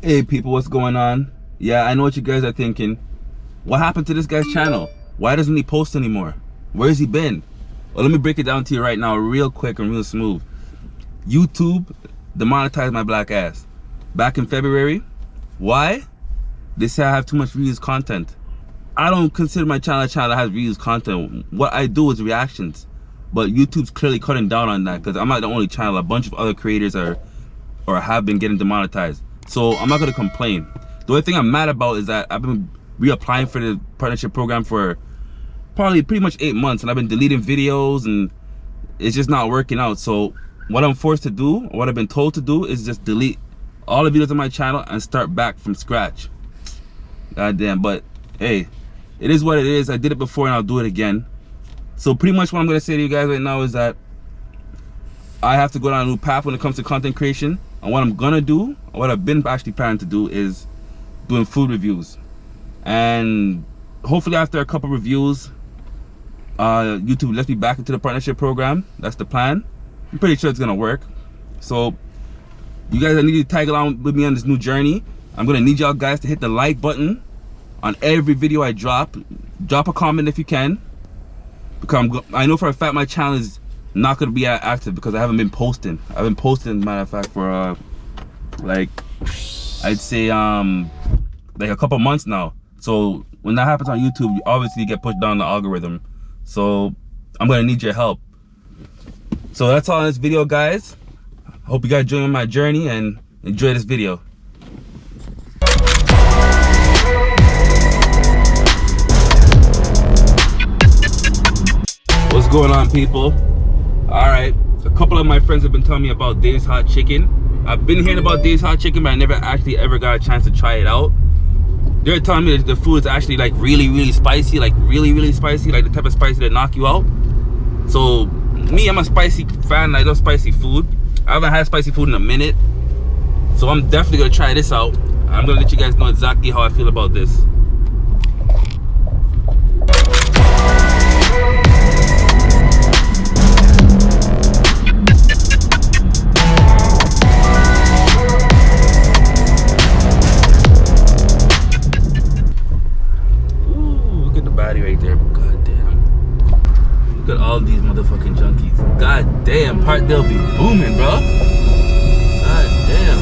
Hey people, what's going on? Yeah, I know what you guys are thinking. What happened to this guy's channel? Why doesn't he post anymore? Where has he been? Well, let me break it down to you right now real quick and real smooth. YouTube demonetized my black ass back in February. Why? They say I have too much reused content. I don't consider my channel a channel that has reused content. What I do is reactions. But YouTube's clearly cutting down on that because I'm not the only channel. A bunch of other creators are or have been getting demonetized. So I'm not gonna complain. The only thing I'm mad about is that I've been reapplying for the partnership program for probably pretty much 8 months, and I've been deleting videos and it's just not working out. So what I'm forced to do, or what I've been told to do, is just delete all the videos on my channel and start back from scratch. God damn, but hey, it is what it is. I did it before and I'll do it again. So pretty much what I'm gonna say to you guys right now is that I have to go down a new path when it comes to content creation. And what I'm gonna do, what I've been actually planning to do, is doing food reviews. And hopefully after a couple reviews, YouTube lets me back into the partnership program. That's the plan. I'm pretty sure it's gonna work. So you guys need to tag along with me on this new journey. I'm gonna need y'all guys to hit the like button on every video I drop. Drop a comment if you can, because I know for a fact my channel is not gonna be active because I haven't been posting. I've been posting, matter of fact, for like I'd say like a couple months now. So when that happens on YouTube, you obviously get pushed down the algorithm. So I'm gonna need your help. So that's all in this video, guys. I hope you guys join my journey and enjoy this video. What's going on, people? All right, a couple of my friends have been telling me about Dave's Hot Chicken. I've been hearing about Dave's Hot Chicken, but I never actually ever got a chance to try it out. They're telling me that the food is actually like really spicy, like really spicy, like the type of spicy that knock you out. So me, I'm a spicy fan. I love spicy food. I haven't had spicy food in a minute, so I'm definitely gonna try this out. I'm gonna let you guys know exactly how I feel about this. Right there, god damn. Look at all these motherfucking junkies. God damn, Parkdale be booming, bro. God damn.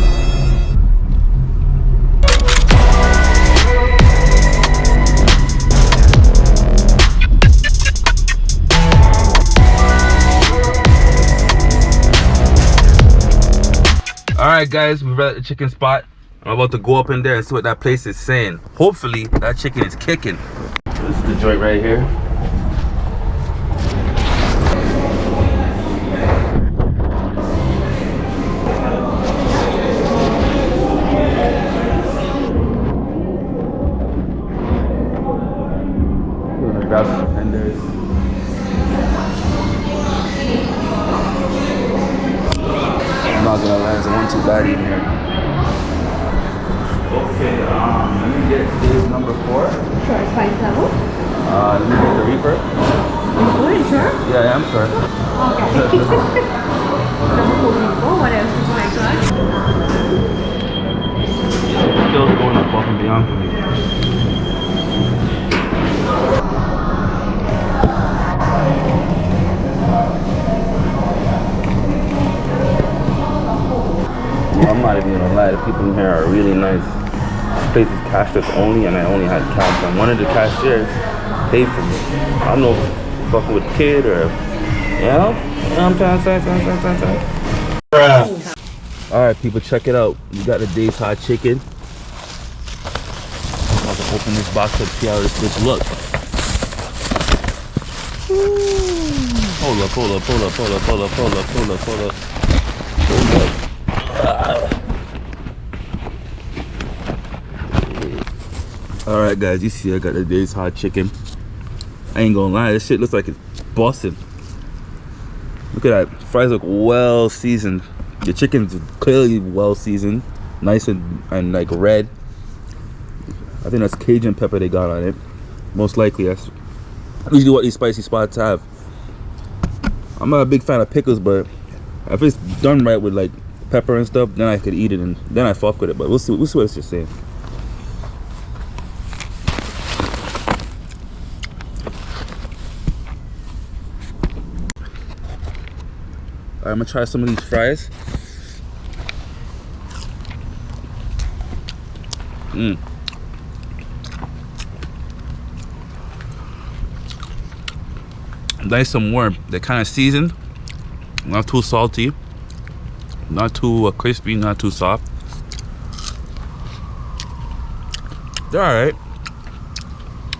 Alright guys, we're at the chicken spot. I'm about to go up in there and see what that place is saying. Hopefully that chicken is kicking. This is the joint right here. We're gonna grab some tenders. I'm not gonna lie, there's one too bad in here. Okay, let me get this number 4. Sure, spice level. Let me get the Reaper. Are you sure? Yeah, I'm sure. Okay. Number 4 people. What else would you like to add? Still going above and beyond for me. I'm not even gonna lie, the people in here are really nice. This place is cashless only, and I only had cash, and one of the cashiers paid for me. I don't know if I'm fucking with a kid or, you know what I'm trying to say. Alright people, check it out. We got the Dave's Hot Chicken. I'm about to open this box up, see how this bitch looks. Hold up. Alright guys, you see I got the Dave's Hot Chicken. I ain't gonna lie, this shit looks like it's busted. Look at that, fries look well seasoned. The chicken's clearly well seasoned, nice and like red. I think that's Cajun pepper they got on it. Most likely that's usually what these spicy spots have. I'm not a big fan of pickles, but if it's done right with like pepper and stuff, then I could eat it and then I fuck with it. But we'll see what it's just saying. Alright, I'm gonna try some of these fries. Nice and warm. They're kind of seasoned, not too salty, not too crispy, not too soft. They're alright.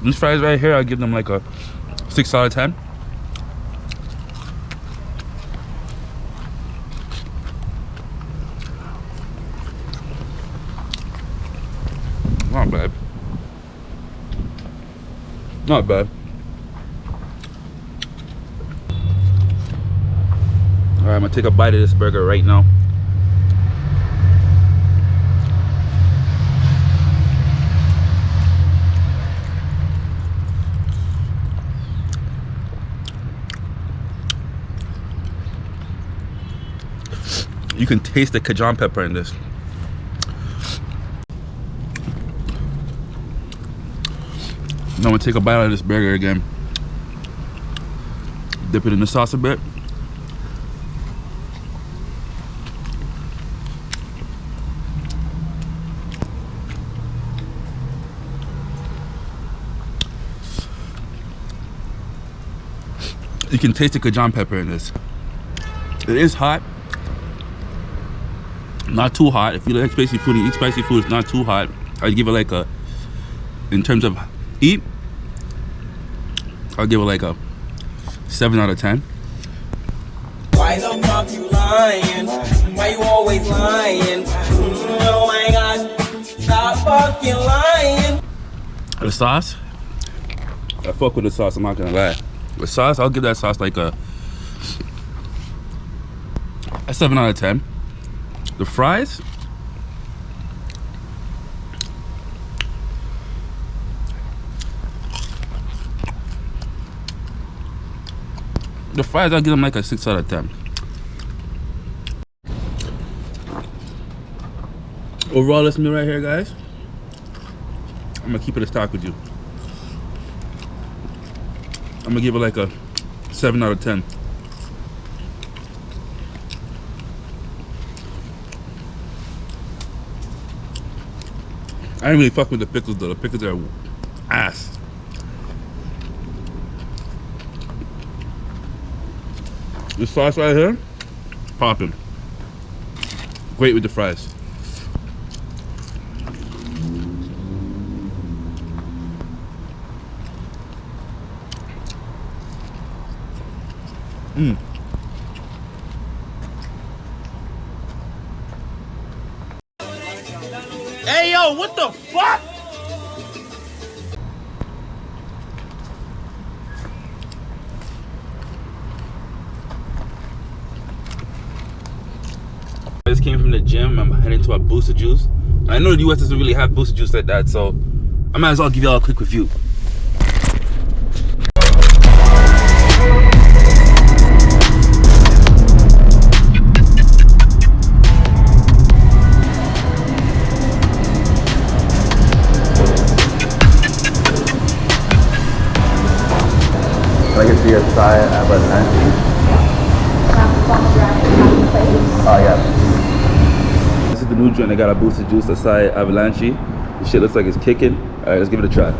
These fries right here, I'll give them like a 6 out of 10. Not bad. Not bad. Alright, I'm gonna take a bite of this burger right now. You can taste the Cajun pepper in this. Now I'm gonna take a bite out of this burger again. Dip it in the sauce a bit. You can taste the Cajun pepper in this. It is hot. Not too hot. If you like spicy food and eat spicy food, it's not too hot. I'd give it like a, in terms of heat, I'll give it like a 7 out of 10. Why the fuck you lying? Why you always lying? Oh my god, stop fucking lying. The sauce, I fuck with the sauce, I'm not gonna lie. The sauce, I'll give that sauce like a 7 out of 10. The fries, I'll give them like a 6 out of 10. Overall, this meal right here, guys, I'm gonna keep it a stock with you. I'm gonna give it like a 7 out of 10. I didn't really fuck with the pickles though. The pickles are ass. This sauce right here, popping. Great with the fries. Hey yo, what the fuck? I just came from the gym. I'm heading to a booster juice. I know the US doesn't really have booster juice like that, so I might as well give y'all a quick review. I get the side of a nancy. Oh yeah. This is the new joint. I got a boosted juice, acai avalanche. This shit looks like it's kicking. All right, let's give it a try.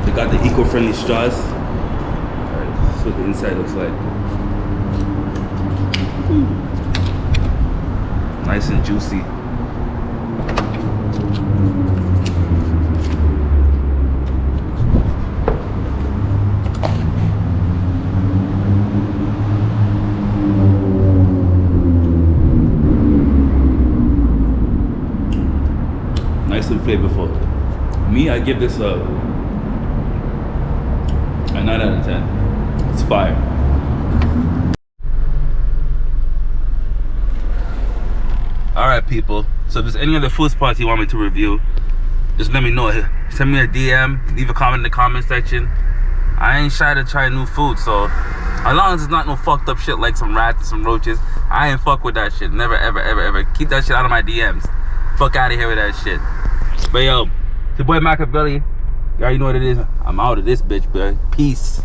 They got the eco-friendly straws. All right, this is what the inside looks like. Nice and juicy. Nice and flavorful. Me, I give this a 9 out of 10. It's fire. Alright people, so if there's any other food spots you want me to review, just let me know. Send me a DM, leave a comment in the comment section. I ain't shy to try new food, so as long as it's not no fucked up shit like some rats and some roaches, I ain't fuck with that shit. Never, ever, ever, ever. Keep that shit out of my DMs. Fuck out of here with that shit. But yo, it's your boy Machiavelli. You already know what it is. I'm out of this bitch, but peace.